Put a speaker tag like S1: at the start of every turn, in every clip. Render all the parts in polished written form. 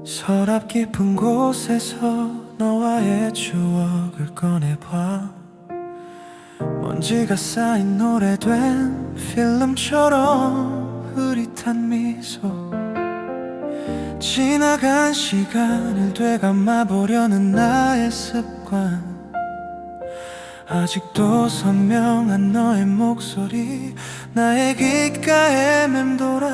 S1: 서랍 깊은 곳에서 너와의 추억을 꺼내봐. 먼지가 쌓인 오래된 필름처럼 흐릿한 미소, 지나간 시간을 되감아보려는 나의 습관. 아직도 선명한 너의 목소리 나의 귓가에 맴돌아.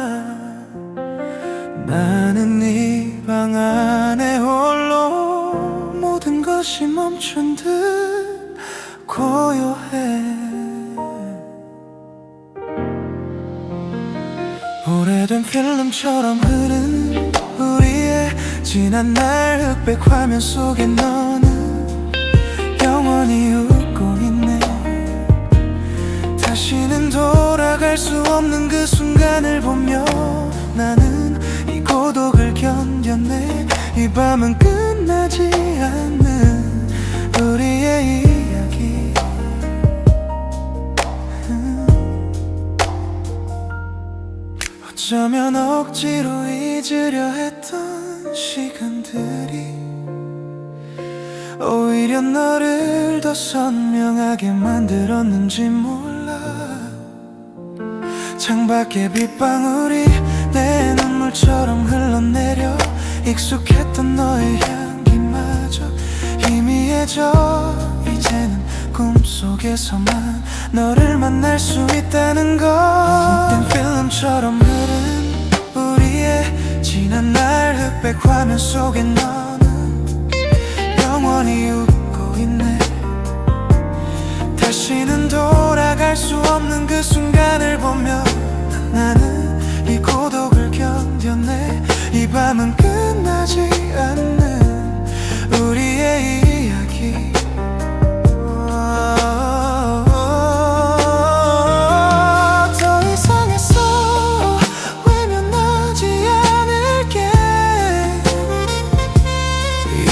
S1: 나는 네 방 안에 홀로 모든 것이 멈춘 듯 고요해. 오래된 필름처럼 흐르는 우리의 지난 날 흑백 화면 속에 너는 영원히 웃고 있네. 다시는 돌아갈 수 없는 그 순간을 보며 나는 이 고독을 견뎌내. 이 밤은 끝나지 않는 우리의 이야기. 어쩌면 억지로 잊으려 했던 시간들이 오히려 너를 더 선명하게 만들었는지 몰라. 창밖에 빗방울이 내 눈물처럼 흘러내려 익숙했던 너의 향기마저 희미해져. 이제는 꿈속에서만 너를 만날 수 있다는 것. 땐 필름처럼 흐른 우리의 지난 날 흑백 화면 속에 너는 영원히 웃고 있네. 다시는 돌아갈 수 없는 그 순간을 보며 나는 이 고독을 견뎌내. 이 밤은 끝나지 않는 우리의 이야기. 더 이상 애써 외면하지 않을게.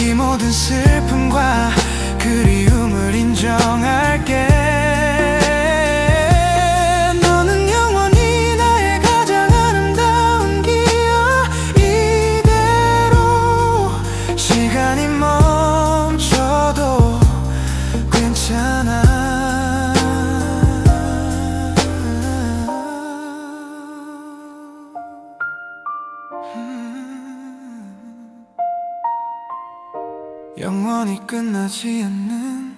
S1: 이 모든 슬픔과 그리움을 인정할게. 영원히 끝나지 않는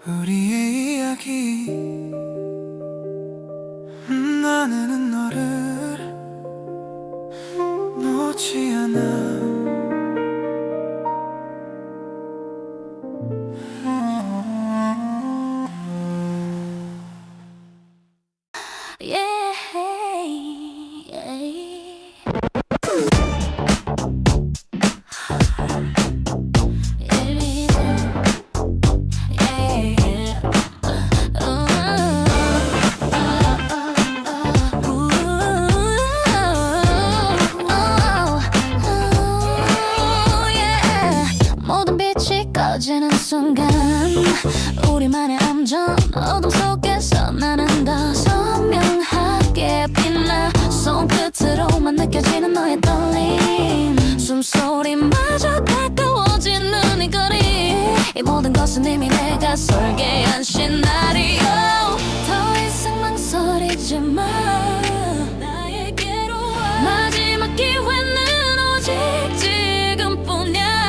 S1: 우리의 이야기. 나는 너를 놓지 않아.
S2: 꺼지는 순간 우리만의 암전 어둠 속에서 나는 더 선명하게 빛나. 손끝으로만 느껴지는 너의 떨림, 숨소리마저 가까워지는 이 거리. 이 모든 것은 이미 내가 설계한 시나리오. 더 이상 망설이지 마, 나에게로 와. 마지막 기회는 오직 지금뿐이야.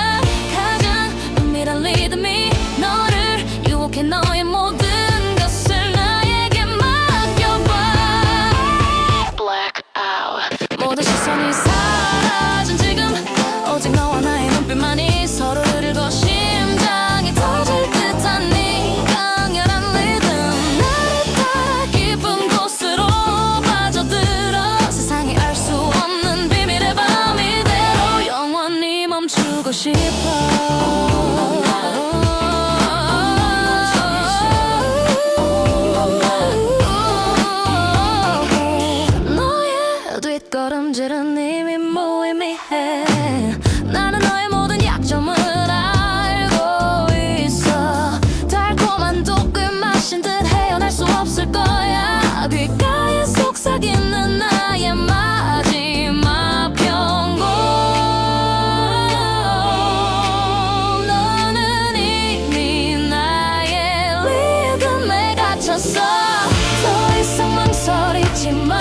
S2: 리듬이 너를 유혹해. 너의 모든 것을 나에게 맡겨봐. Blackout. 모든 시선이 사라진 지금 오직 너와 나의 눈빛만이 서로를 읽고 심장이 터질 듯한 네 강렬한 리듬. 나를 따라 깊은 곳으로 빠져. 뒷걸음질은 이미 무의미해. 나는 너의 모든 약점을 알고 있어. 달콤한 독을 마신 듯 헤어날 수 없을 거야. 귓가에 속삭이는 나의 마지막 경고. 너는 이미 나의 리듬에 갇혔어. 더 이상 망설이지 마.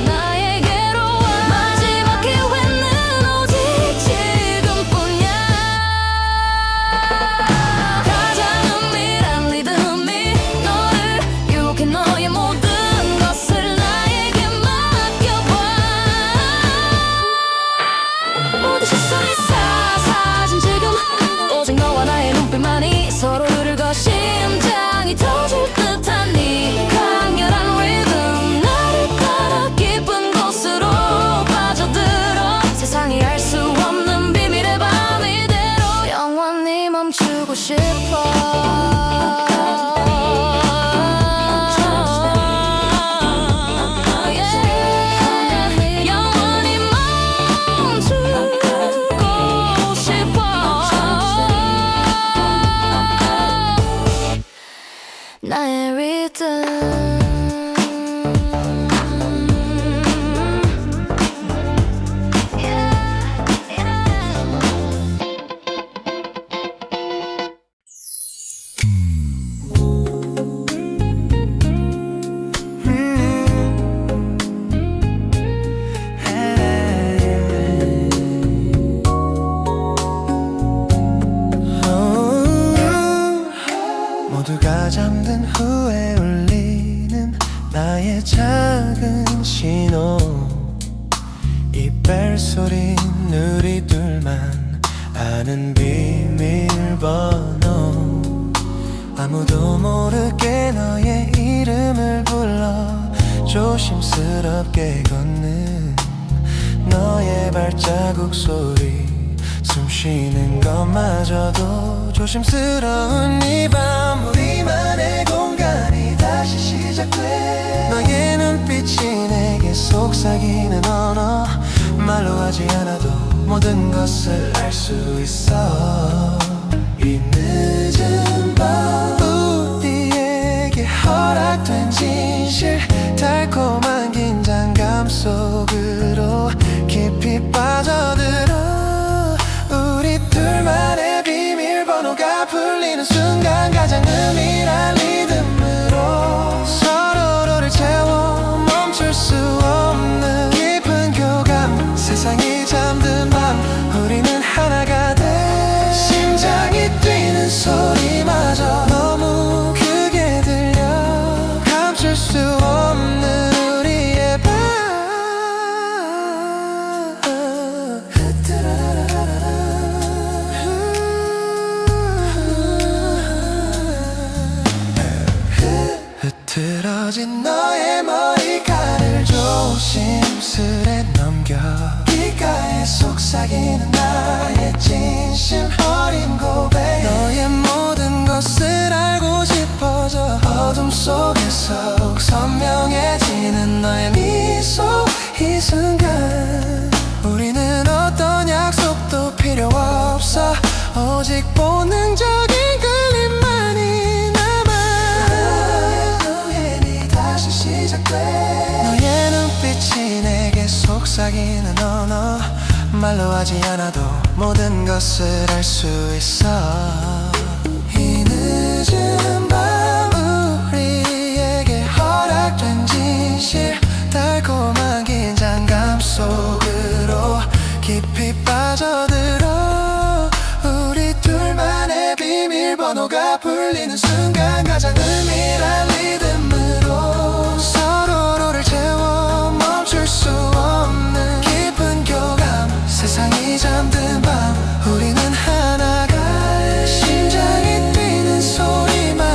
S2: 나에게로 와. 마지막 기회는 오직 지금뿐이야. 가장 은밀한 리듬이 너를 유혹해. 너의 모든 것을 나에게 맡겨봐. 모든 시선이 사라진 지금 오직 너와 나의 눈빛만이 서로를 거. 심장이 터질 듯한 이 강렬한 리듬 나를 따라 깊은 곳으로 빠져들어. 세상이 알 수 없는 비밀의 밤 이대로 영원히 멈추고 싶어. Yeah. 영원히 멈추고 싶어. 나의 리듬.
S1: 모두가 잠든 후에 울리는 나의 작은 신호. 이 벨소린 우리 둘만 아는 비밀번호. 아무도 모르게 너의 이름을 불러 조심스럽게 걷는 너의 발자국 소리. 숨 쉬는 것마저도 조심스러운 이 밤. 우리만의 공간이 다시 시작돼. 너의 눈빛이 내게 속삭이는 언어. 말로 하지 않아도 모든 것을 알 수 있어. 이 늦은 밤 우리에게 허락된 진실. 달콤한 긴장감 속으로 깊이 빠져들어. 우리 둘만의 비밀번호가 풀리는 순간 가장 은밀한 리듬으로 서로를 채워 멈출 수 없는 깊은 교감. 세상이 잠든 밤 우리는 하나가 돼. 심장이 뛰는 소리마저 너무 크게 들려. 감출 수 없는 우리의 밤. 흐트러진 너의 머리카락을 조심스레 넘겨. 귓가에 속삭이는 나의 진심 어린 고백. 너의 모든 것을 알고 싶어져. 어둠 속에서 선명해지는 너의 미소. 이 순간 우리는 어떤 약속도 필요 없어. 오직 본능적인 끌림만이 남아. 우연히 다시 시작돼. 너의 눈빛이 내게 속삭이는 언어. 말로 하지 않아도 모든 것을 알 수 있어. 이 늦은 밤 우리에게 허락된 진실. 달콤한 긴장감 속으로 깊이 빠져들어. 우리 둘만의 비밀번호가 풀리는 순간 가장 은밀한 리듬으로 서로를 채워 멈출 수 없는 깊은 교감. 세상이 잠든 밤 우리는 하나가. 심장이 뛰는 소리만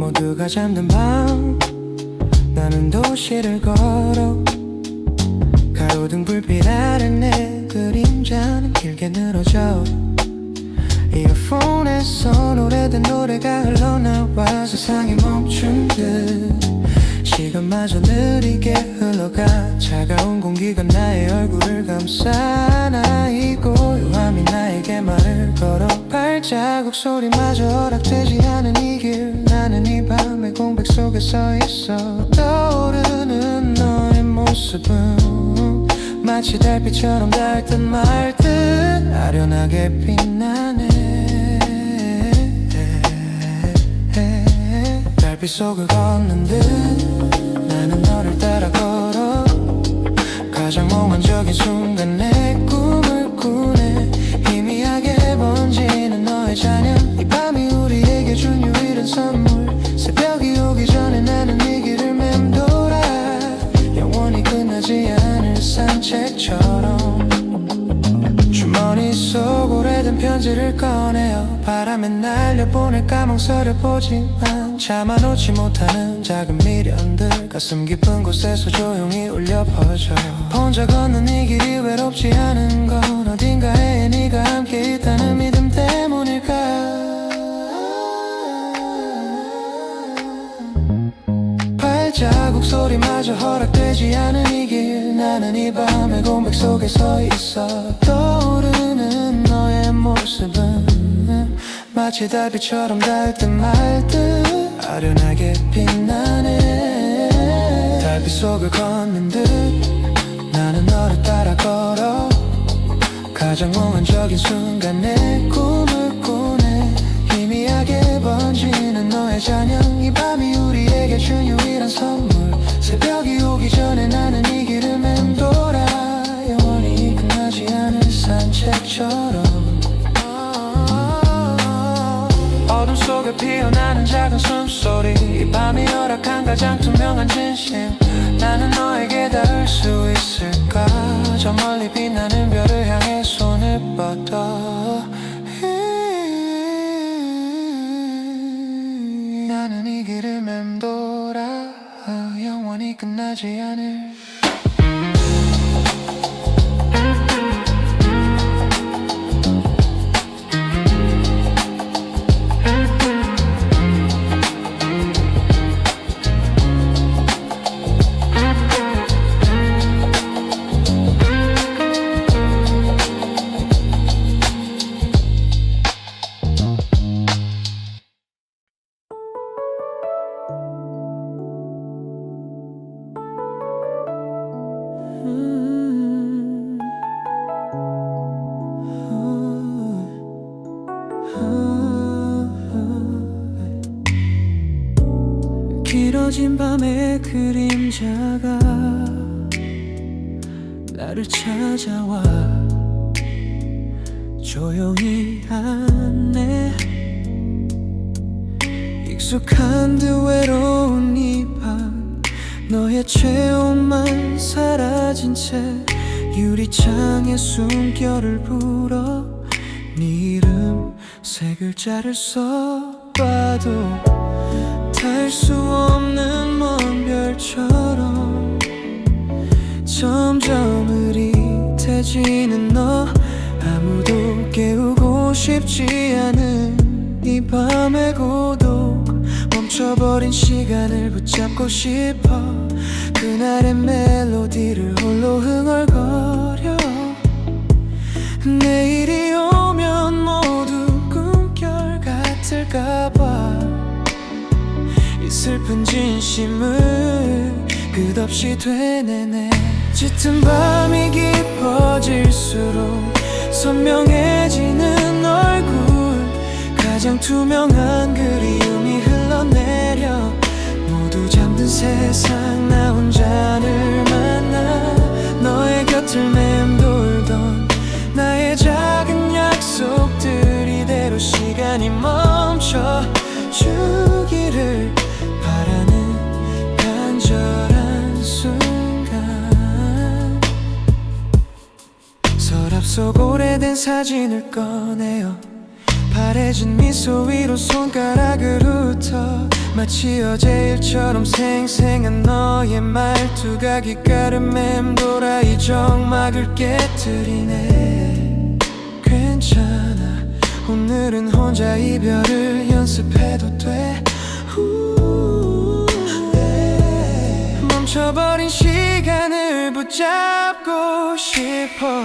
S1: 모두가 잠든 밤 나는 도시를 걸어 가로등 불빛 아래 내 그림자는 길게 늘어져 이어폰에서 오래된 노래가 흘러나와 세상이 멈춘 듯 시간마저 느리게 흘러가 차가운 공기가 나의 얼굴을 감싸 나의 고요함이 나에게 말을 걸어 발자국 소리마저 허락되지 않은 이 길 나는 이 밤의 공백 속에 서 있어 떠오르는 너의 모습은 마치 달빛처럼 닿을 듯 말 듯 아련하게 빛나네 달빛 속을 걷는 듯 나는 너를 따라 걸어 가장 몽환적인 순간 내 꿈을 꾸네 희미하게 번지는 너의 잔향 이 밤이 우리에게 준 유일한 선물 새벽이 오기 전에 나는 이 길을 맴돌아 영원히 끝나지 않을 산책처럼 주머니 속 오래된 편지를 꺼내어 바람에 날려보낼까 멍설여보지만 참아놓지 못하는 작은 미련들 가슴 깊은 곳에서 조용히 울려 퍼져 혼자 걷는 이 길이 외롭지 않은 건 어딘가에 네가 함께 있다는 믿음 때문일까 발자국 소리마저 허락되지 않은 이 길 나는 이 밤의 공백 속에 서 있어 떠오르는 너의 모습은 마치 달빛처럼 닿을 듯 말 듯 아련하게 빛나네 달빛 속을 걷는 듯 나는 너를 따라 걸어 가장 몽환적인 순간 내 꿈을 꾸네 희미하게 번지는 너의 잔향 이 밤이 우리에게 준 유일한 선물 새벽이 오기 전에 나는 이 길을 맴돌아 영원히 끝나지 않을 산책처럼 어둠 속에 피어나는 작은 숨소리 이 밤이 허락한 가장 투명한 진심 나는 너에게 닿을 수 있을까 저 멀리 빛나는 별을 향해 손을 뻗어 나는 이 길을 맴돌아 영원히 끝나지 않을 길어진 밤의 그림자가 나를 찾아와 조용히 하네 익숙한 듯 외로운 이 밤 너의 체온만 사라진 채 유리창에 숨결을 불어 네 이름 세 글자를 써봐도 닿을 수 없는 먼 별처럼 점점 흐릿해지는 너 아무도 깨우고 싶지 않은 이 밤의 고독 멈춰버린 시간을 붙잡고 싶어 그날의 멜로디를 홀로 흥얼거려 내일이 오면 모두 꿈결 같을까봐 이 슬픈 진심을 끝없이 되뇌네 짙은 밤이 깊어질수록 선명해지는 얼굴 가장 투명한 그리움이 흘러내려 모두 잠든 세상 나 혼자를 만나 너의 곁을 맴돌던 나의 작은 약속들 이대로 시간이 멈춰 주기를 바라는 간절한 순간 서랍 속 오래된 사진을 꺼내어 바래진 미소 위로 손가락을 훑어 마치 어제 일처럼 생생한 너의 말투가 귓가를 맴돌아 이 정막을 깨뜨리네. 괜찮아, 오늘은 혼자 이별을 연습해도 돼. 멈춰버린 시간을 붙잡고 싶어.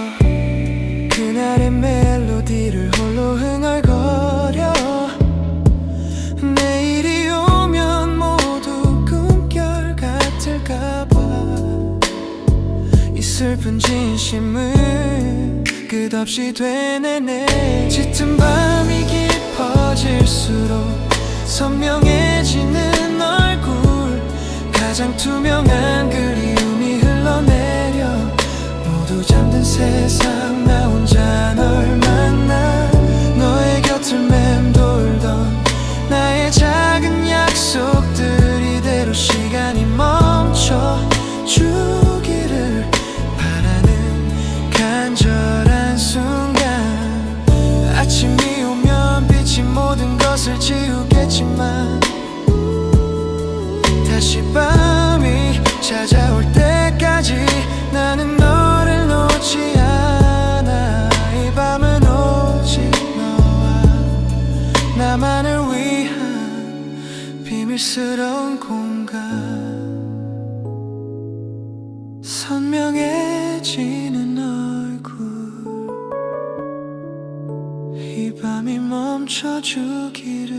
S1: 그날의 멜로디를 홀로 흥얼거려. 내일이 오면 모두 꿈결 같을까봐. 이 슬픈 진심을 끝없이 되뇌네. 짙은 밤이 깊어질수록 선명해지는 얼굴, 가장 투명한 그리움이 흘러내려. 모두 잠든 세상 나 혼자 널 만나. 너의 곁을 맴돌던 나의 작은 약속들 이대로 시간이 멈춰주기를 바라는 간절한 순간. 아침이 오면 빛이 모든 것을 지우겠지만 다시 밤이 찾아올 때까지 나는 너를 놓지 않아. 이 밤은 오직 너와 나만을 위한 비밀스러운 공간. 선명해지는 얼굴, 이 밤이 멈춰주기를.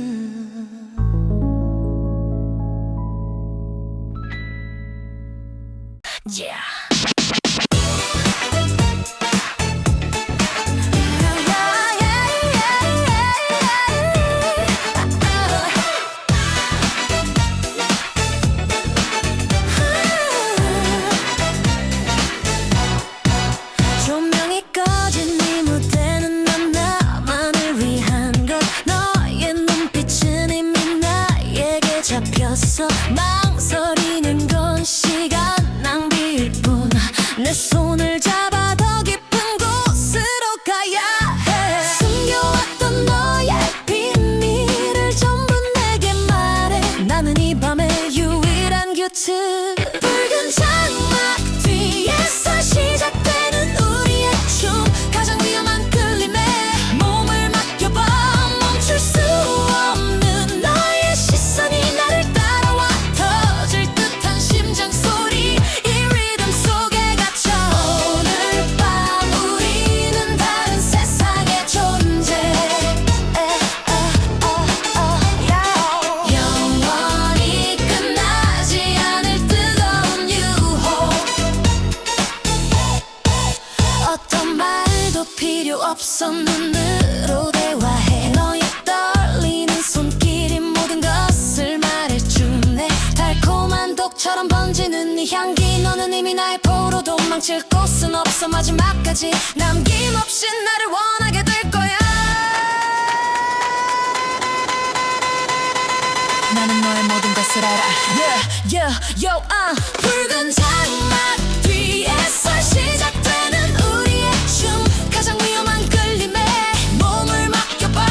S2: Yeah. 조명이 꺼진 이 무대는 난 나만을 위한 것. 너의 눈빛은 이미 나에게 잡혔어. 망설이는 건 시간 낭비일 뿐. 내 손을 잡아 더 깊은 곳으로 가야 해. 숨겨왔던 너의 비밀을 전부 내게 말해. 나는 이 밤의 유일한 규칙. 붉은 장막 뒤에서 시작되는 우리의 춤, 가장 위험한 끌림에 몸을 맡겨봐. 멈출 수 없는 너의 시선이 나를 따라와. 터질 듯한 심장 소리, 이 리듬 속에 갇혀. 오늘 밤 우리는 다른 세상의 존재. 영원히 끝나지 않을 뜨거운 유혹. 어떤 말도 필요 없어. 눈으로 대화해. 너의 떨리는 손길이 모든 것을 말해주네. 달콤한 독처럼 번지는 네 향기. 너는 이미 나의 포로. 도망칠 곳은 없어. 마지막까지 남김없이 나를 원하게 될 거야. 나는 너의 모든 것을 알아. 붉은 장막 뒤에서 시작되는 우리의 춤, 가장 위험한 끌림에 몸을 맡겨봐.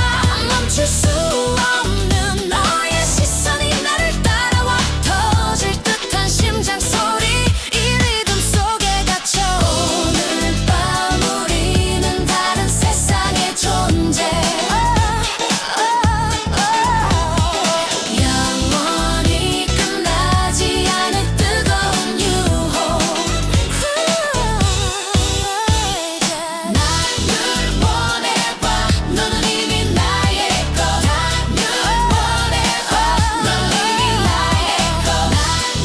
S2: 멈출 수 없는 너의 시선이 나를 따라와. 터질 듯한 심장 소리, 이 리듬 속에 갇혀. 오늘 밤 우리는 다른 세상의 존재. 영원히 끝나지 않을 뜨거운 유혹. 나를 원해봐. 너는 이미 나의 것. 나를 원해봐. 너는 이미 나의 것. 나를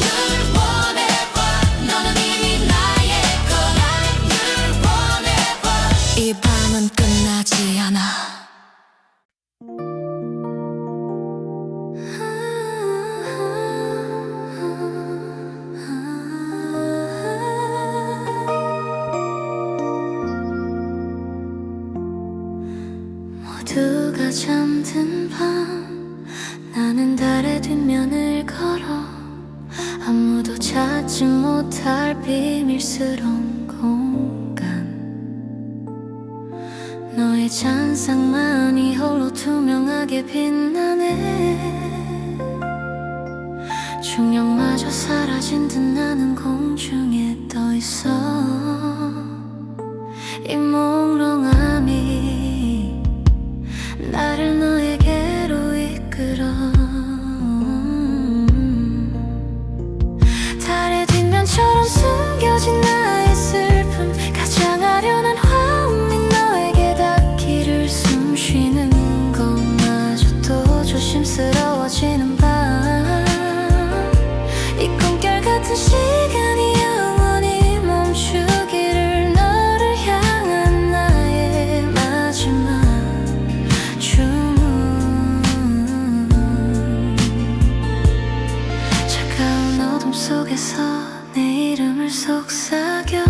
S2: 원해봐. 너는 이미 나의 것. 나를 원해봐. 이 밤은 끝나지 않아. 모두가 잠든 밤, 나는 달의 뒷면을 걸어. 아무도 찾지 못할 비밀스러운 공간. 너의 잔상만이 홀로 투명하게 빛나네. 중력마저 사라진 듯 나는 공중에 떠 있어. 이 몽롱함이 나를 너에게로 이끌어. 달의 뒷면처럼 숨겨진 나의 슬픔, 가장 아련한 화음이 너에게 닿기를. 숨 쉬는 것마저도 조심스러워지는 밤, 이 꿈결 같은 시간이 영원히 멈추기를. 너를 향한 나의 마지막 주문. 차가운 어둠 속에서 내 이름을 속삭여.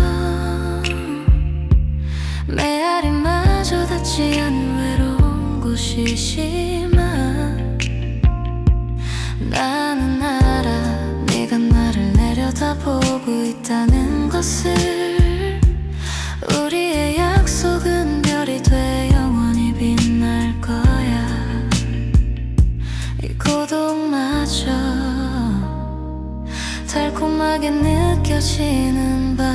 S2: 메아리마저 닿지 않는 외로운 곳이 심한. 나는 알아, 네가 나를 내려다보고 있다는 것을. 우리의 약속은 별이 돼 영원히 빛날 거야. 이 고독마저 달콤하게 느껴지는 밤,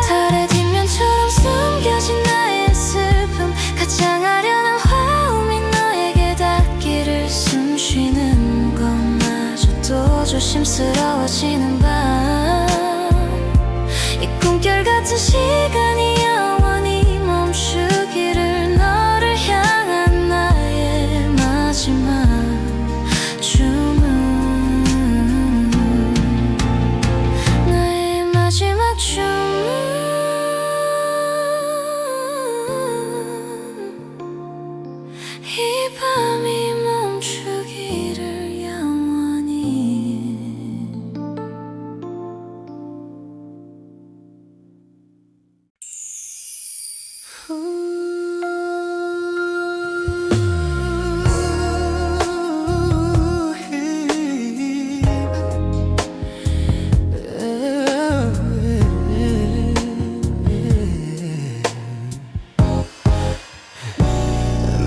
S2: 달의 뒷면처럼 숨겨진 나의 슬픔, 가장 아련한 화음이 너에게 닿기를. 숨 쉬는 것마저도 조심스러워지는 밤, 이 꿈결 같은 시간이 영원히 멈추기를. 너를 향한 나의 마지막 주문. 나의 마지막 주문. 이 밤이 멈추기를 영원히.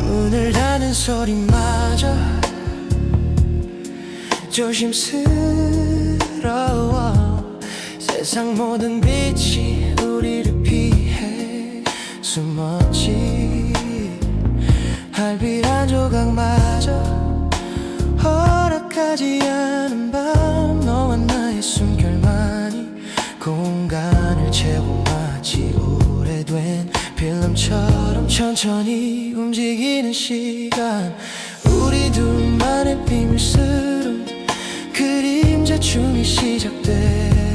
S1: 문을 닫는 소리마저 조심스러워. 세상 모든 빛이 우리를 피해 숨었지. 할비란 조각마저 허락하지 않은 밤, 너와 나의 숨결만이 공간을 채워. 마치 오래된 필름처럼 천천히 움직이는 시간, 우리 둘만의 비밀스러운 그림자춤이 시작돼.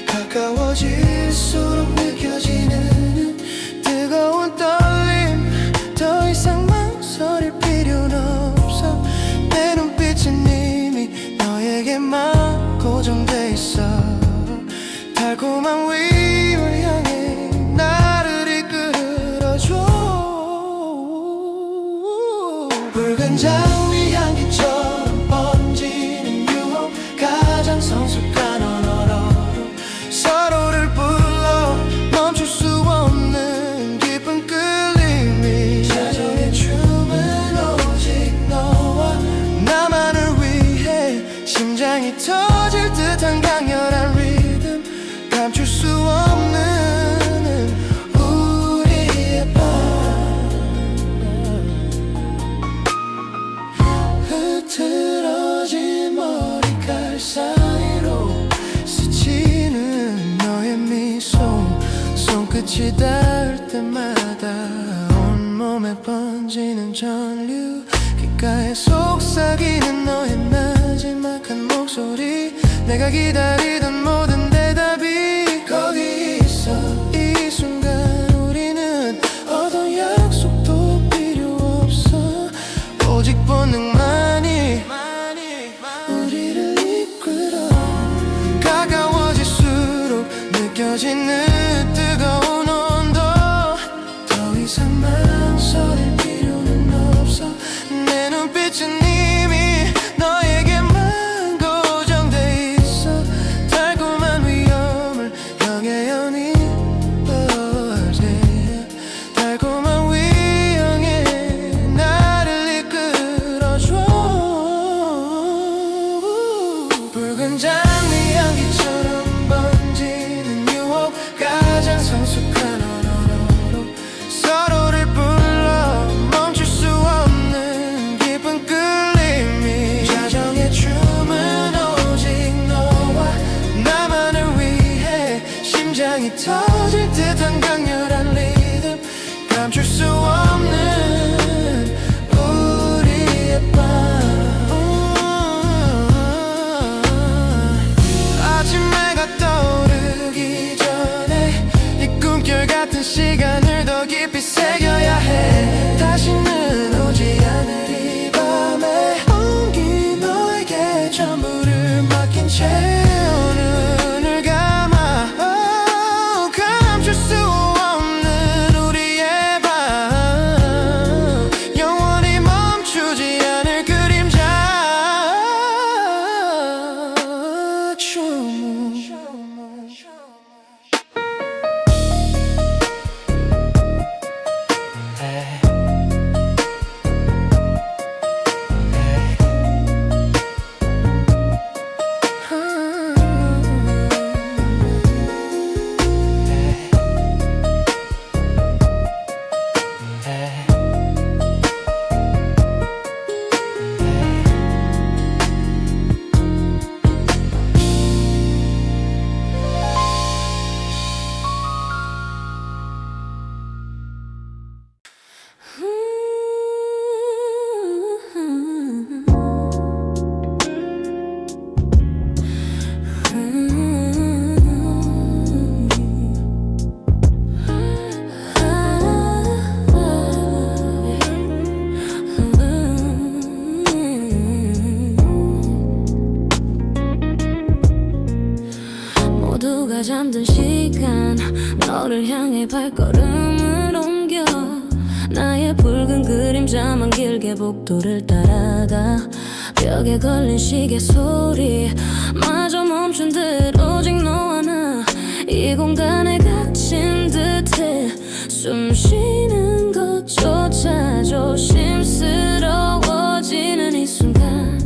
S1: 가까워질수록 느껴지는 뜨거운 떨림, 더 이상 망설일 필요는 없어. 내 눈빛은 이미 너에게만 고정돼 있어. 달콤한 위를 향해 나를 이끌어줘. 붉은 장미 향기처럼 번지는 유혹, 가장 성숙한 언어로 서로를 불러. 멈출 수 없는 깊은 끌림이. 자정의 춤은 오직 너와 나만을 위해. 심장이 터질 듯한 강렬한 리듬, 감출 수 없는 우리의 밤. 흐트러진 머리칼 사이로 스치는 너의 미소, 손끝이 닿을 때마다 온몸에 번지는 전류. 귓가에 속삭이는 너의 마지막한 목소리, 내가 기다리던 모든 대답이 거기 있어. 이 순간 우리는 어떤 약속도 필요 없어. 오직 본능만이 우리를 이끌어. 가까워질수록 느껴지는 뜨거운 온도, 더 이상 망설일 필요는 없어. 내 눈빛은 이미 너에게만 고정돼 있어. 장미 향기처럼 번지는 유혹 가장 성숙한 언어로 서로를 불러 멈출 수 없는 깊은 끌림이 자정의 춤은 오직 너와 나만을 위해 심장이 터질 듯한 강렬한 리듬 감출 수 없는 우리의 밤 아침 해가 떠오르기 전에 이 꿈결 같은 시간을 더 깊이 새겨야 해 다시는 오지 않을 이 밤에 온기 너에게 전부를 맡긴 채 눈을 감아 감출 수 없는 우리의 밤 영원히 멈추지 않을 그림자 춤
S2: 모두가 잠든 시간 너를 향해 발걸음을 옮겨 나의 붉은 그림자만 길게 복도를 따라가 벽에 걸린 시계 소리 마저 멈춘 듯 오직 너와 나 이 공간에 갇힌 듯해 숨 쉬는 것조차 조심스러워지는 이 순간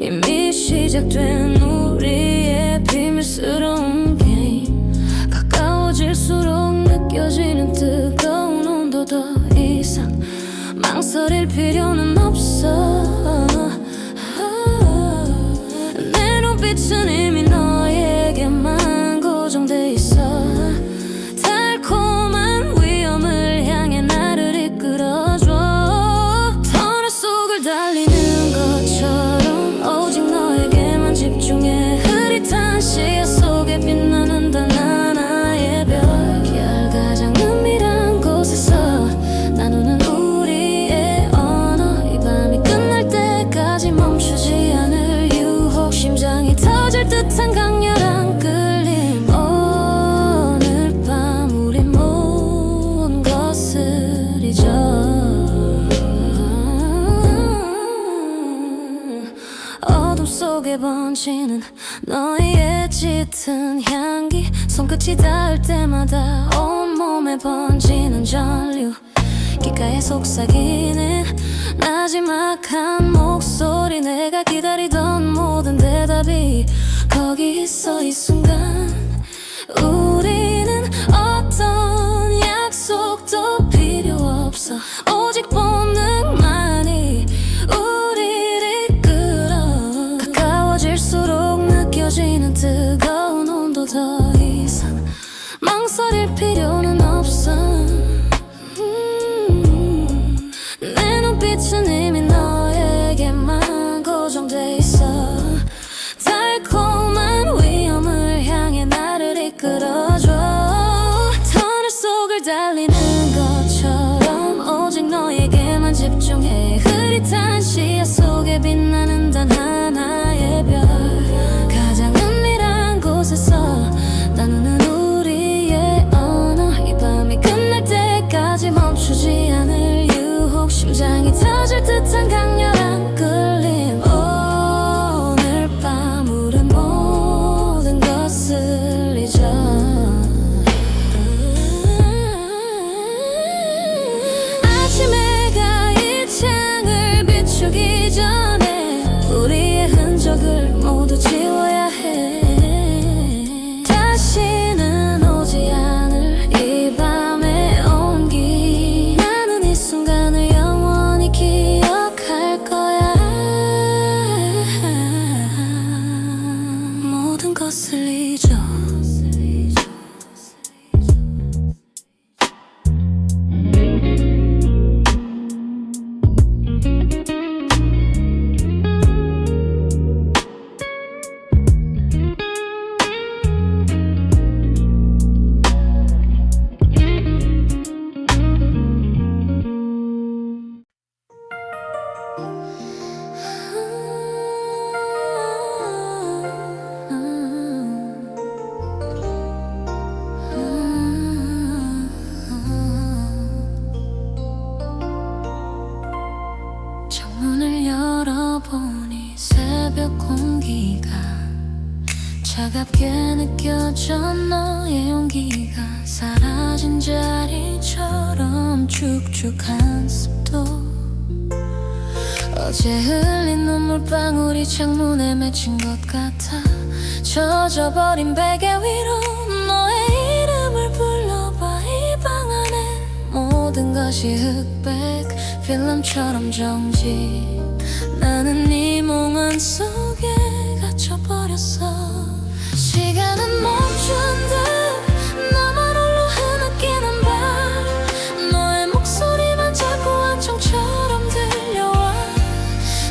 S2: 이미 시작된 우리의 비밀스러운 게임 가까워질수록 느껴지는 뜨거운 온도 더 이상 망설일 필요는 없어 내 눈빛은 이미 너에게만 고정돼 있어 달콤한 위험을 향해 나를 이끌어줘 터널 속을 달리는 것처럼 오직 너에게만 집중해 흐릿한 시야 속에 빛나는 단 하나의 별 가장 은밀한 곳에서 나누는 우리의 언어 이 밤이 끝날 때까지 멈추지 않을 유혹 심장이 터질 듯한 강렬한 끌림 오늘 밤 우리 모든 것을 잊어 어둠 속에 번지는 너의 짙은 향기 손끝이 닿을 때마다 온몸에 번지는 전류 귓가에 속삭이는 마지막한 목소리 내가 기다리던 모든 대답이 거기 있어 이 순간 우리는 어떤 약속도 필요 없어 오직 본능만이 우리를 이끌어 가까워질수록 느껴지는 뜨거운 온도 더 이상 망설일 필요는 없어 내 눈빛은 이미 너에게만 고정돼 있어 달콤한 위험을 향해 나를 이끌어줘 터널 속을 달리는 것처럼 오직 너에게만 집중해 흐릿한 시야 속에 빛나는 단 하나의 별 가장 은밀한 곳에서 나누는 우리의 언어 이 밤이 끝날 때까지 멈추지 않을 유혹 심장이 터질 듯한 강렬한 끌림 새벽 공기가 차갑게 느껴져. 너의 용기가 사라진 자리처럼 축축한 습도. 어제 흘린 눈물방울이 창문에 맺힌 것 같아. 젖어버린 베개 위로 너의 이름을 불러봐. 이 방 안에 모든 것이 흑백 필름처럼 정지. 나는 네 몽환 속에 갇혀버렸어. 시간은 멈춘 듯 나만 홀로 흐느끼는 밤. 너의 목소리만 자꾸 한청처럼 들려와.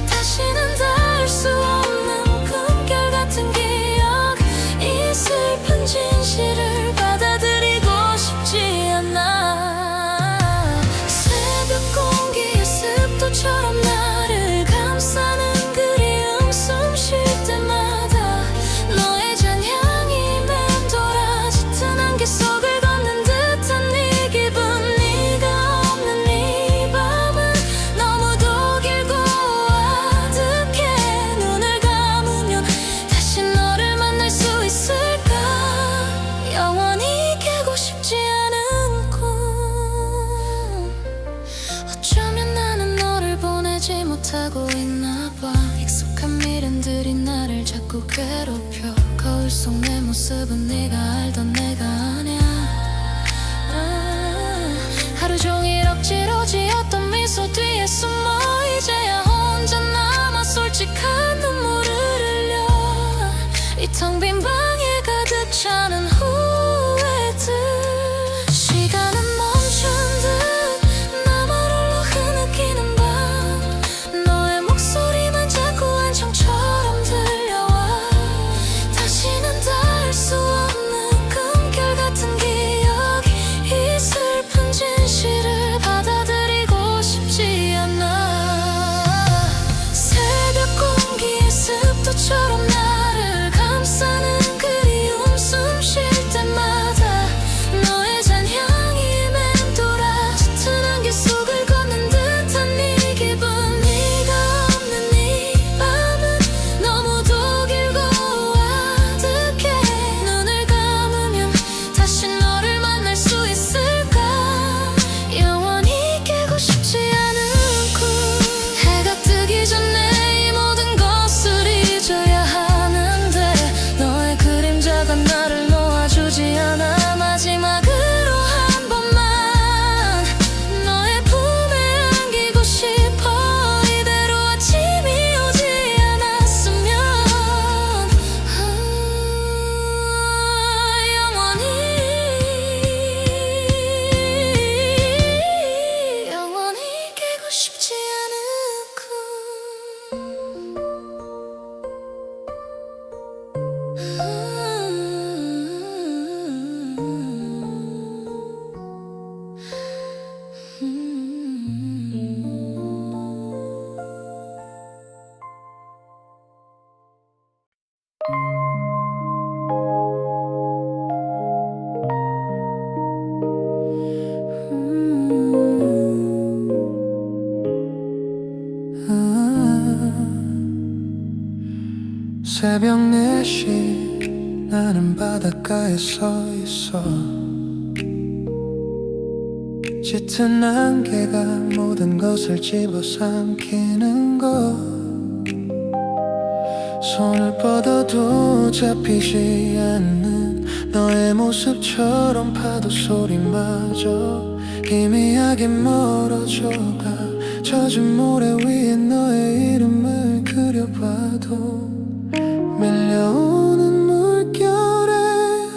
S2: 다시는 닿을 수 없는 꿈결 같은 기억. 이 슬픈 진실을 받아들이고 싶지 않아. 새벽 공기의 습도처럼 나를 감싸는 그리움. 숨 쉴 때마다 너의 잔향이 맴돌아. 짙은 안개 속을 걷는 듯한 네 기분. 네가 없는 이 밤은 너무도 길고 아득해. 눈을 감으면 다시 너를 만날 수 있을까. 영원히 깨고 싶지 않은 꿈. 어쩌면 나는 너를 보내지 못하고 있나 봐. 익숙한 미련들이 나를 자꾸 괴롭혀. 거울 속 내 모습은 네가 알던 내가 아냐. 하루 종일 억지로 지었던 미소 뒤에 숨어 이제야 혼자 남아 솔직한 눈물을 흘려. 이 텅 빈 방에 가득 차는 후회들. 시간은 멈춘 듯 나만 홀로 흐느끼는 밤. 너의 목소리만 자꾸 한청처럼 들려와. 다시는 닿을 수 없는 꿈결 같은 기억. 이 슬픈 진실을 받아들이고 싶지 않아. 새벽 공기의 습도처럼 나를 감싸는 그리움. 숨 쉴 때마다 너의 잔향이 맴돌아. 짙은 안개 속을 걷는 듯한 네 기분. 네가 없는 이 밤은 너무도 길고 아득해. 눈을 감으면 다시 너를 만날 수 있을까. 영원히 깨고 싶지 않은 꿈. 해가 뜨기 전에 이 모든 것을 잊어야 하는데 너의 그림자가 나를 놓아주지 않아. 마지막으로 한 번만 너의 품에 안기고 싶어. 이대로 아침이 오지 않았으면. 영원히 깨고 싶지 않은
S1: 새벽 4시 나는 바닷가에 서 있어. 짙은 안개가 모든 것을 집어삼키는 것. 손을 뻗어도 잡히지 않는 너의 모습처럼 파도 소리마저 희미하게 멀어져가. 젖은 모래 위에 너의 이름을 그려봐도 밀려오는 물결에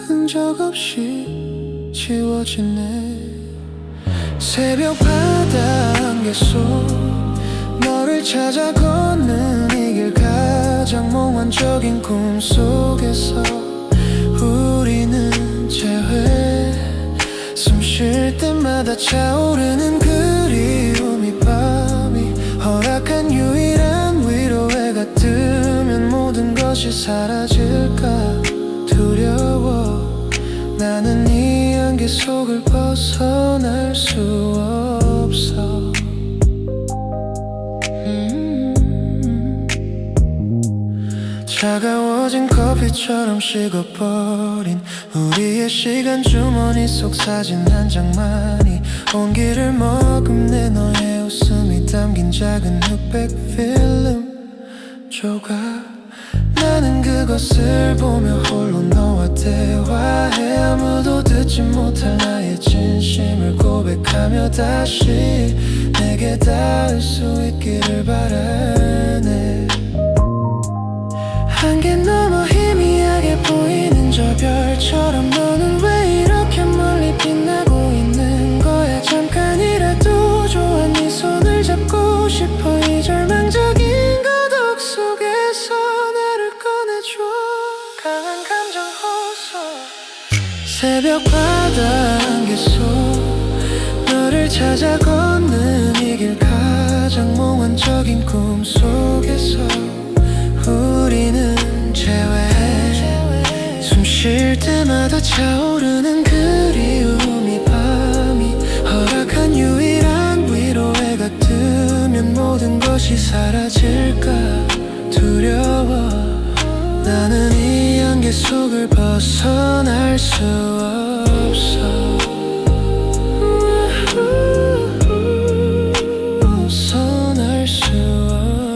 S1: 흔적 없이 지워지네. 새벽 바다 안개 속 너를 찾아 걷는 이 길. 가장 몽환적인 꿈속에서 우리는 재회. 숨 쉴 때마다 차오르는 그리움이 밤이 허락한 유일한 위로해가 뜨면 모든 것이 사라질까 두려워. 나는 이 안개 속을 벗어날 수 없어. 차가워진 커피처럼 식어버린 우리의 시간 주머니 속 사진 한 장만이 온기를 머금네 너의 웃음이 담긴 작은 흑백 필름 조각 나는 그것을 보며 홀로 너와 대화해 아무도 듣지 못할 나의 진심을 고백하며 다시 내게 닿을 수 있기를 바라네 한계 넘어 희미하게 보이는 저 별처럼 너는 왜 이렇게 멀리 빛나고 있는 거야 잠깐이라도 좋아 네 손을 잡고 싶어 이 절망적인 고독 속에서 나를 꺼내줘 강한 감정 호소 새벽 바다 안개 속 너를 찾아 걷는 이 길 가장 몽환적인 꿈 속에서 우리는 재회해 숨 쉴 때마다 차오르는 그리움이 밤이 허락한 유일한 위로의 같으면 모든 것이 사라질까 두려워 나는 이 안개 속을 벗어날 수 없어 벗어날 수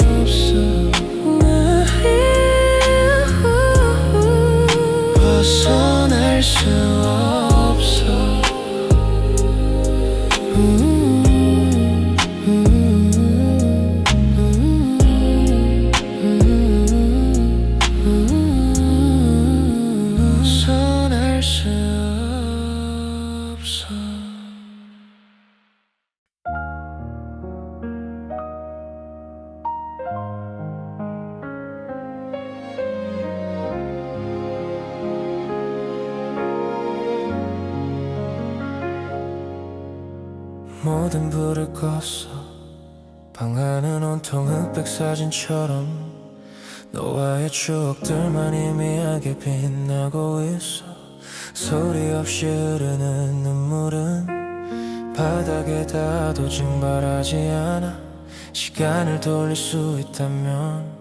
S1: 없어 벗어날 수 없어 벗어날 수 없어 모든 불을 껐어 방 안은 온통 흑백 사진처럼 너와의 추억들만 희미하게 빛나고 있어 소리 없이 흐르는 눈물은 바닥에 닿아도 증발하지 않아 시간을 돌릴 수 있다면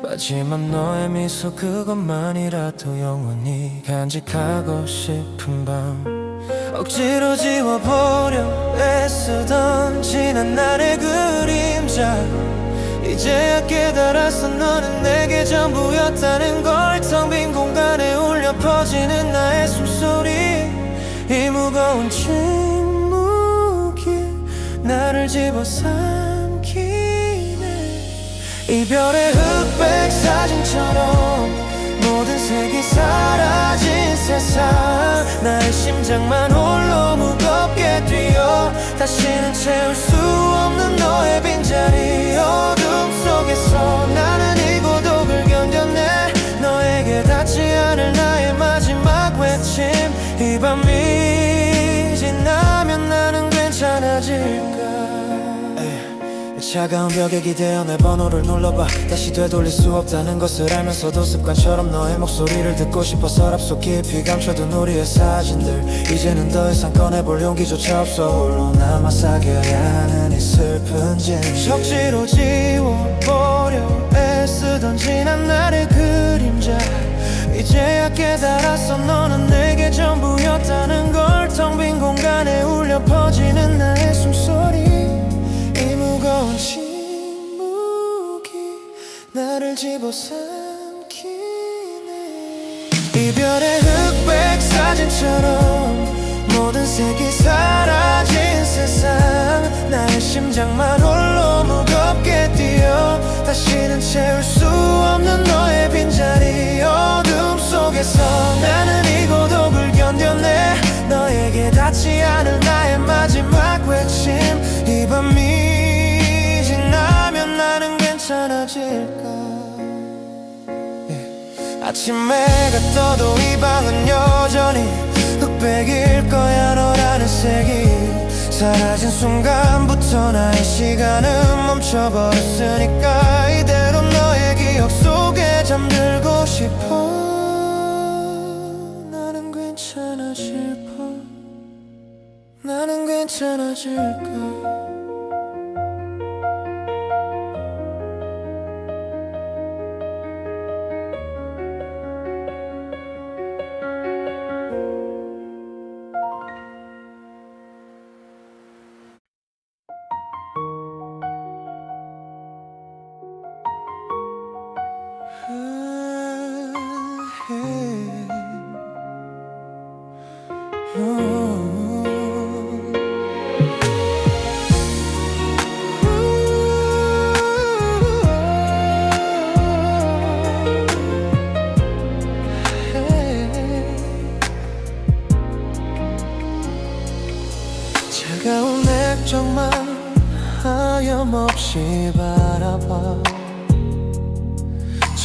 S1: 마지막 너의 미소 그것만이라도 영원히 간직하고 싶은 밤 억지로 지워보려 애쓰던 지난 날의 그림자 이제야 깨달았어 너는 내게 전부였다는 걸 텅 빈 공간에 울려 퍼지는 나의 숨소리 이 무거운 침묵이 나를 집어삼키네 이별의 흑백 사진처럼 모든 색이 사라진 세상 나의 심장만 홀로 무겁게 뛰어 다시는 채울 수 없는 너의 빈자리 어둠 속에서 나는 이 고독을 견뎌내 너에게 닿지 않을 나의 마지막 외침 이 밤이 지나면 나는 괜찮아질까 차가운 벽에 기대어 내 번호를 눌러봐 다시 되돌릴 수 없다는 것을 알면서도 습관처럼 너의 목소리를 듣고 싶어 서랍 속 깊이 감춰둔 우리의 사진들 이제는 더 이상 꺼내볼 용기조차 없어 홀로 남아 사겨야 하는 이 슬픈 진실 억지로 지워보려 애쓰던 지난 날의 그림자 이제야 깨달았어 너는 내게 전부였다는 걸 텅 빈 공간에 울려 퍼지는 나의 숨소리 이 무거운 침묵이 나를 집어삼키네 이별의 흑백 사진처럼 모든 색이 사라진 세상 나의 심장만 홀로 무겁게 뛰어 다시는 채울 수 없는 너의 빈자리 어둠 속에서 나는 이 고독을 견뎌내 너에게 닿지 않을 나의 마지막 외침 이 밤이 지나면 나는 괜찮아질까 아침 해가 떠도 이 방은 여전히 흑백일 거야 너라는 색이 사라진 순간부터 나의 시간은 멈춰버렸으니까 이대로 너의 기억 속에 잠들고 싶어 나는 괜찮아질 뻔 나는 괜찮아질까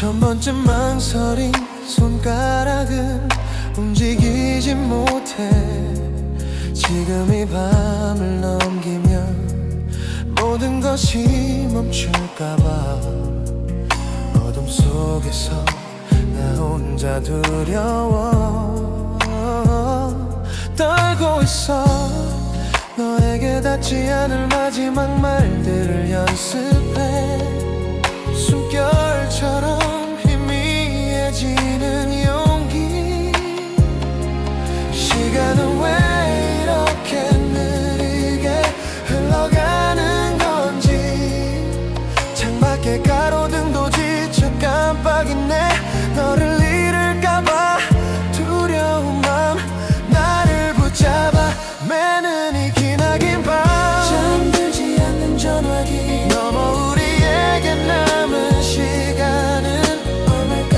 S1: 천 번쯤 망설인 손가락은 움직이지 못해. 지금 이 밤을 넘기면 모든 것이 멈출까봐 어둠 속에서 나 혼자 두려워 떨고 있어. 너에게 닿지 않을 마지막 말들을 연습해. 숨결처럼 희미해지는 용기. 시간은 왜 이렇게 느리게 흘러가는 건지. 창밖에 가로등도 지쳐 깜빡이네. 너를 잃을까봐 두려운 맘 나를 붙잡아 매는 이 기나긴 밤. 잠들지 않는 전화기 너머 우리에게 남은 시간은 얼마일까.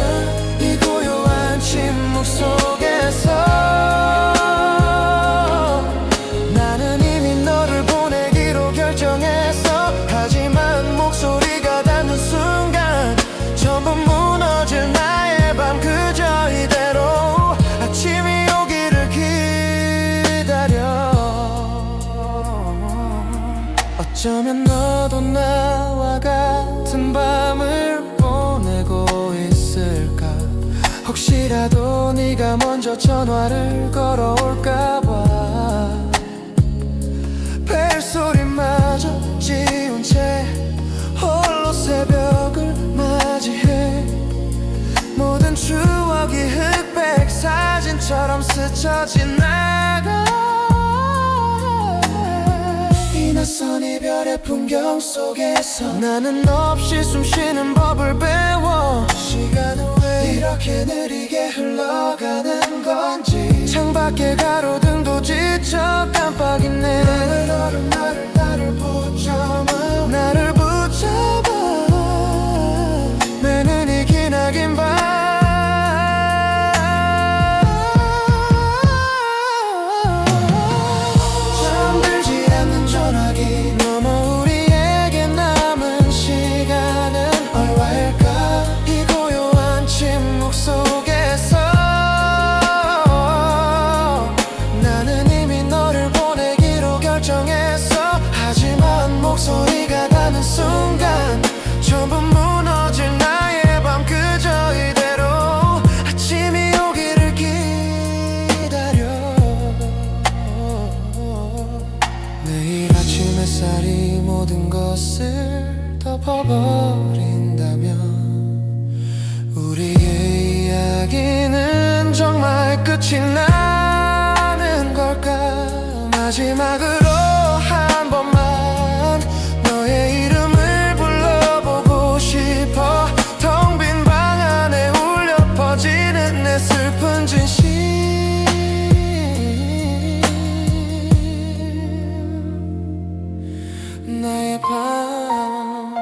S1: 이 고요한 침묵 속에서 나는 이미 너를 보내기로 결정했어. 하지만 목소리가 닿는 순간 전부 무너질 나의 밤. 그저 이대로 아침이 오기를 기다려. 어쩌면 너도 나와 같은 밤을 보내고 있을까. 혹시라도 네가 먼저 전화를 걸어올까봐 벨소리마저 지운 채 홀로 새벽을 맞이해. 모든 추억이 흑백 사진처럼 스쳐 지나가. 이 낯선 이별의 풍경 속에서 나는 없이 숨쉬는 법을 배워. 시간은 왜 이렇게 느리게 흘러가는 건지. 창밖에 가로등도 지쳐 깜빡이네. 나를 붙잡아 나를 붙잡아 매는 이 기나긴 밤. 잠들지 않는 전화기 너머 우리에게 남은 시간은 얼마일까. 이 고요한 침묵 속에서 나는 이미 너를 보내기로 결정했어. 하지만 목소리가 닿는 순간 전부 무너질 나의 밤. 그저 이대로 아침이 오기를 기다려. 내일 아침 햇살이 모든 것을 덮어버린다면 우리의 이야기는 정말 끝이 나는 걸까. 마지막으로 한 번만 너의 이름을 불러보고 싶어. 텅 빈 방 안에 울려 퍼지는 내 슬픈 진심. 나의 밤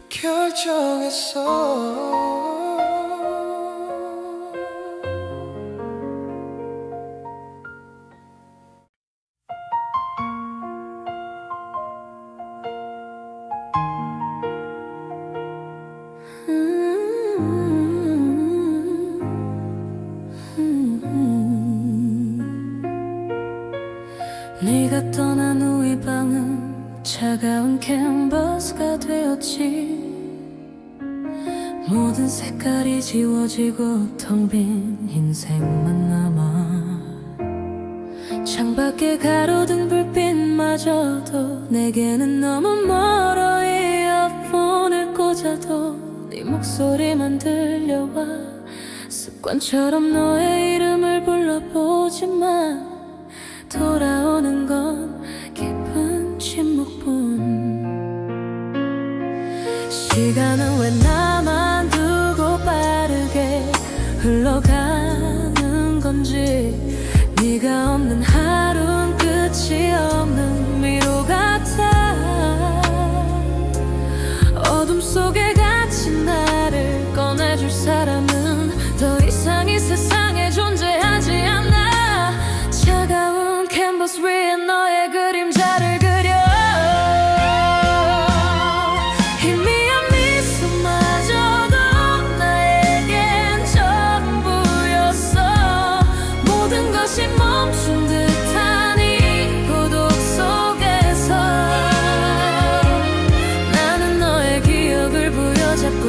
S1: 결정했어.
S2: 네가 떠난 후 이 방은 차가운 캔버스가 되었지. 모든 색깔이 지워지고 텅 빈 흰색만 남아. 창밖에 가로등 불빛마저도 내게는 너무 멀어. 이어폰을 꽂아도 네 목소리만 들려와. 습관처럼 너의 이름을 불러보지만 돌아오는 건 깊은 침묵뿐. 시간은 왜 나만 두고 빠르게 흘러가는 건지. 네가 없는 하루는 끝이 없는 미로 같아. 어둠 속에 갇힌 나를 꺼내줄 사람은 더 이상 이 세상에 존재하지 않아. 차가운 캔버스 위에 너의 그림자를 그려.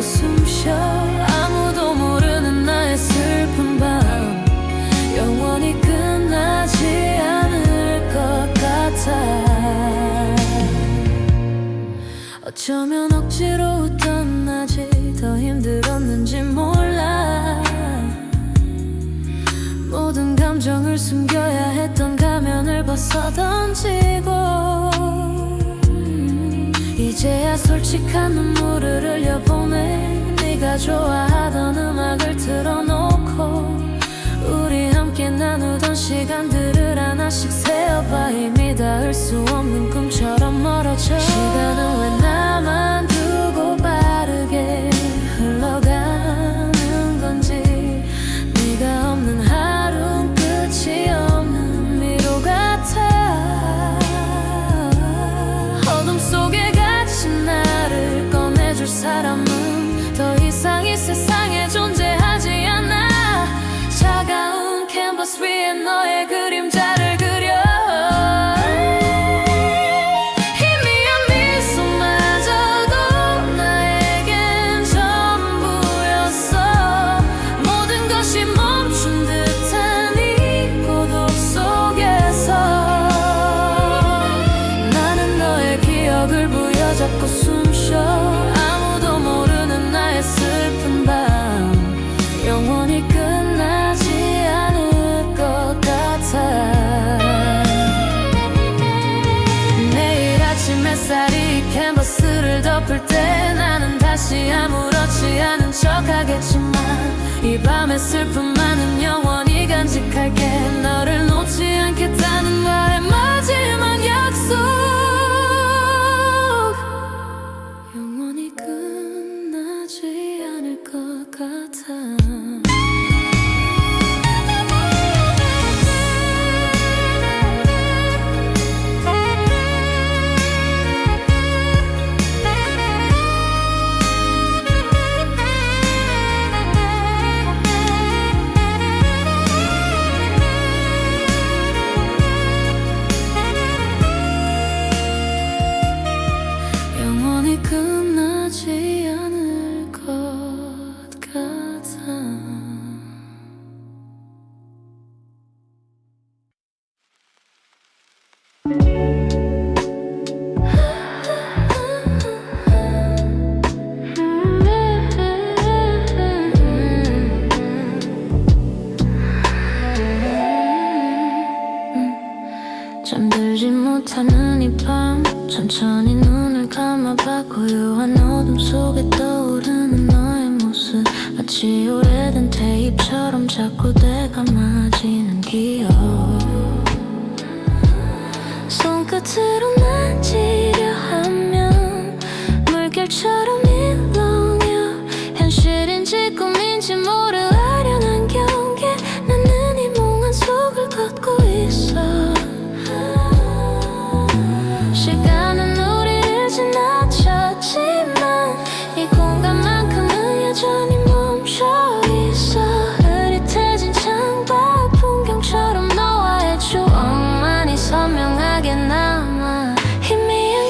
S2: 숨쉬어 아무도 모르는 나의 슬픈 밤 영원히 끝나지 않을 것 같아 어쩌면 억지로 웃던 낮이 더 힘들었는지 몰라 모든 감정을 숨겨야 했던 가면을 벗어 던지고 이제야 솔직한 눈물을 흘려보내 네가 좋아하던 음악을 틀어놓고 우리 함께 나누던 시간들을 하나씩 세어봐 이미 닿을 수 없는 꿈처럼 멀어져 시간은 왜 나만 두고 빠르게 흘러가는 건지 네가 없는 하루는 끝이 없는 미로 같아 어둠 속에 갇힌 나를 꺼내줄 사람은 더 이상 이 세상에 존재하지 않아 차가운 캔버스 위에 너의 그림자를 그려 희미한 미소마저도 나에겐 전부였어 모든 것이 멈춘 듯한 이 고독 속에서 나는 너의 기억을 부여잡고 숨쉬어 아무도 모르는 나의 슬픈 밤 영원히 끝나지 않을 것 같아 매일 아침 햇살이 캔버스를 덮을 때 나는 다시 아무렇지 않은 척 하겠지만 이 밤의 슬픔만은 영원히 간직할게 너를 놓지 않겠다는 나의 마지막 약속 영원히 끝나지 않을 것 같아 영원히 끝나지 않을 것 같아 잠들지 못하는 이 밤 천천히 눈을 감아봐 고요한 어둠 속에 떠오르는 너의 모습 마치 오래된 테이프처럼 자꾸 되감아지는 기억 손끝으로 만지려 하면 물결처럼 일렁여 현실인지 꿈인지 모르 아련한 경계 나는 이 몽환 속을 걷고 있어 시간은 우리를 지나쳤지만 이 공간만큼은 여전히 멈춰있어 흐릿해진 창밖 풍경처럼 너와의 추억만이 선명하게 남아 희미한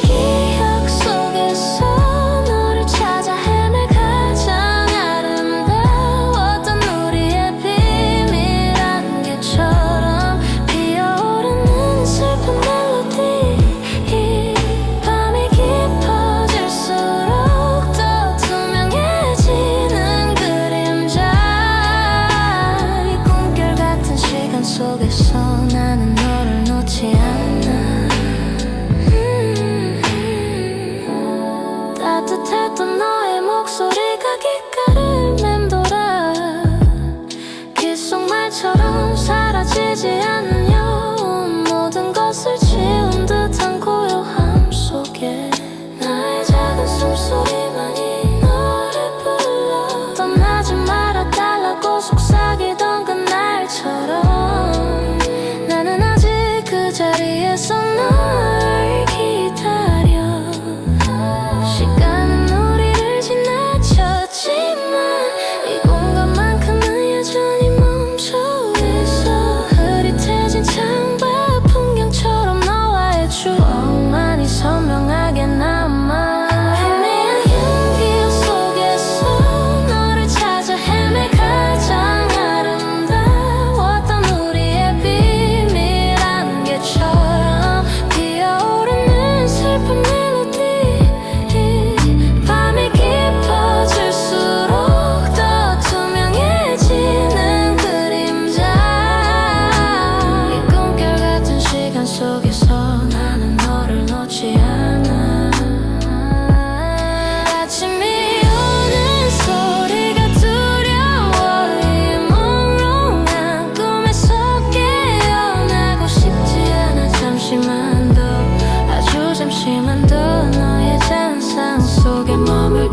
S2: 속에 머물고